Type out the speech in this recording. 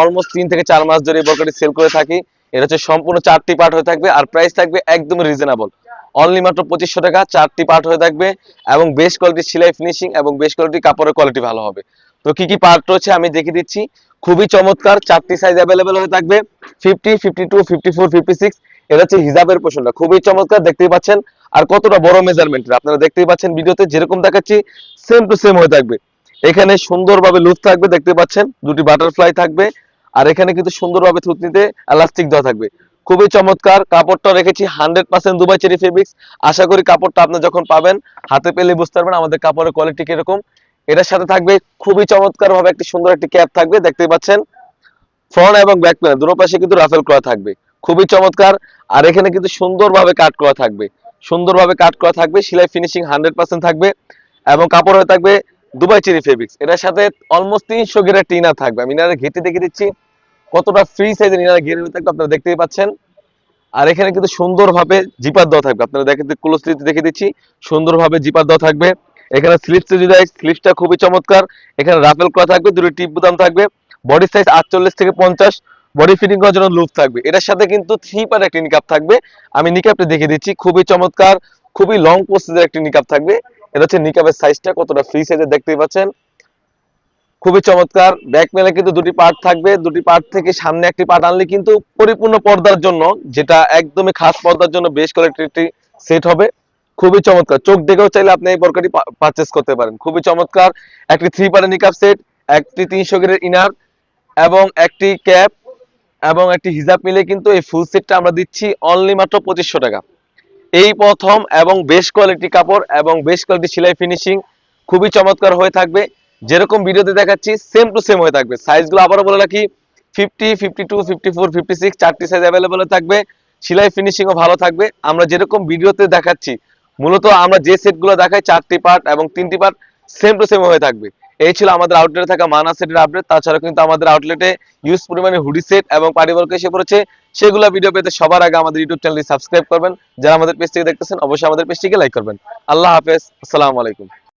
Almost 3 থেকে 4 মাস ধরে এই বোরকাটি সেল করে থাকি। এটা হচ্ছে সম্পূর্ণ 4টি পার্ট হয়ে থাকবে, আর প্রাইস থাকবে একদম রিজনেবল, অনলি মাত্র 2500 টাকা। 4টি পার্ট হয়ে থাকবে এবং বেস্ট কোয়ালিটির সেলাই ফিনিশিং এবং বেস্ট কোয়ালিটির কাপড়ের কোয়ালিটি ভালো হবে। তো কি কি পার্ট রয়েছে আমি দেখিয়ে দিচ্ছি। খুবই চমৎকার, 4টি সাইজ অ্যাভেলেবেল হয়ে থাকবে, 50, 52, 54, 56। এটা হচ্ছে হিজাবের পোর্শনটা, খুবই চমৎকার, দেখতেই পাচ্ছেন। আর কতটা বড় মেজারমেন্টের আপনারা দেখতেই পাচ্ছেন ভিডিওতে, যেরকম দেখাচ্ছি সেম টু সেম হয়ে থাকবে। এখানে সুন্দরভাবে লুজ থাকবে, দেখতে পাচ্ছেন, দুটি বাটারফ্লাই থাকবে। আর এখানে কিন্তু সুন্দরভাবে থুতনিতে এলাস্টিক দেওয়া থাকবে, খুবই চমৎকার। কাপড়টা রেখেছি 100% দুবাই চেরি ফেব্রিক্স। আশা করি কাপড়টা আপনি যখন পাবেন হাতে পেলে বুঝতে পারবেন আমাদের কাপড়ের কোয়ালিটি কিরকম। এটার সাথে থাকবে খুবই চমৎকার ভাবে একটি সুন্দর একটি ক্যাপ থাকবে, দেখতেই পাচ্ছেন। ফ্রন্ট এবং ব্যাক প্যানেল দুটো পাশে কিন্তু রাফেল করা থাকবে, খুবই চমৎকার। আর এখানে কিন্তু সুন্দরভাবে কাট করা থাকবে, সুন্দরভাবে কাট করা থাকবে, সেলাই ফিনিশিং 100% থাকবে এবং কাপড় হয়ে থাকবে দুবাই চেরি ফেব্রিক্স। এটার সাথে অলমোস্ট 300 গ্রেড টিনার থাকবে। আমি ইনারের ঘেটে দেখে দিচ্ছি কতটা ফ্রি সাইজের ইনারের ঘেরে থাকবে, আপনারা দেখতেই পাচ্ছেন। আর এখানে কিন্তু সুন্দরভাবে জিপার দেওয়া থাকবে, আপনারা দেখে ক্লোজলি দেখে দিচ্ছি, সুন্দরভাবে জিপার দেওয়া থাকবে। এখানে স্লিপসে যদি স্লিপসটা খুবই চমৎকার, এখানে রাফেল করা থাকবে, দুটো টিপ বোতাম থাকবে, বডি সাইজ 48 থেকে 50, বডি ফিটিং করার জন্য লুপ থাকবে। এটার সাথে কিন্তু 3 পার্ট একটি নিকাপ থাকবে, আমি নিকাপটা দেখে দিচ্ছি, খুবই চমৎকার, খুবই লং প্রসেসের একটি নিকাপ থাকবে। এটা হচ্ছে নিকাপের সাইজটা কতটা ফ্রি সাইজের দেখতেই পাচ্ছেন, খুবই চমৎকার। ব্যাক প্যানেলে কিন্তু দুটি পার্ট থাকবে, দুটি পার্ট থেকে সামনে একটি পার্ট আনলে কিন্তু পরিপূর্ণ পর্দার জন্য, যেটা একদমই খাস পর্দার জন্য বেশ কোয়ালিটির একটি সেট হবে, খুবই চমৎকার। চোখ দেখেও চাইলে আপনি এই বোরকাটি পারচেজ করতে পারেন, খুবই চমৎকার। একটি 3 পার্টের নিকাপ সেট, একটি 300 গ্রেড ইনার এবং একটি ক্যাপ এবং একটি হিজাব মিলে কিন্তু এই ফুল সেটটা আমরা দিচ্ছি অনলি মাত্র 2500 টাকা। এই প্রথম এবং বেশ কোয়ালিটি কাপড় এবং বেশ কোয়ালিটি সেলাই ফিনিশিং, খুবই চমৎকার হয়ে থাকবে। যেরকম ভিডিওতে দেখাচ্ছি সেম টু সেম হয়ে থাকবে। সাইজগুলো আবারও বলে রাখি, 50, 52, 54, 56 4টি সাইজ অ্যাভেলেবল থাকবে। সেলাই ফিনিশিংও ভালো থাকবে। আমরা যেরকম ভিডিওতে দেখাচ্ছি, মূলত আমরা যে সেটগুলো দেখাই 4টি পার্ট এবং 3টি পার্ট সেম টু সেম হয়ে থাকবে। এই ছিল আমাদের আউটলেটে থাকা মানা সেটের আপডেট। তাছাড়া কিন্তু আমাদের আউটলেটে ইউজ পরিমাণে হুডি সেট এবং পার্টি ওয়্যার এসে পড়েছে। সেগুলো ভিডিও পেতে সবার আগে আমাদের ইউটিউব চ্যানেলটি সাবস্ক্রাইব করবেন। যারা আমাদের পেজ থেকে দেখতেছেন অবশ্যই আমাদের পেজটিকে লাইক করবেন। আল্লাহ হাফেজ, আসসালামু আলাইকুম।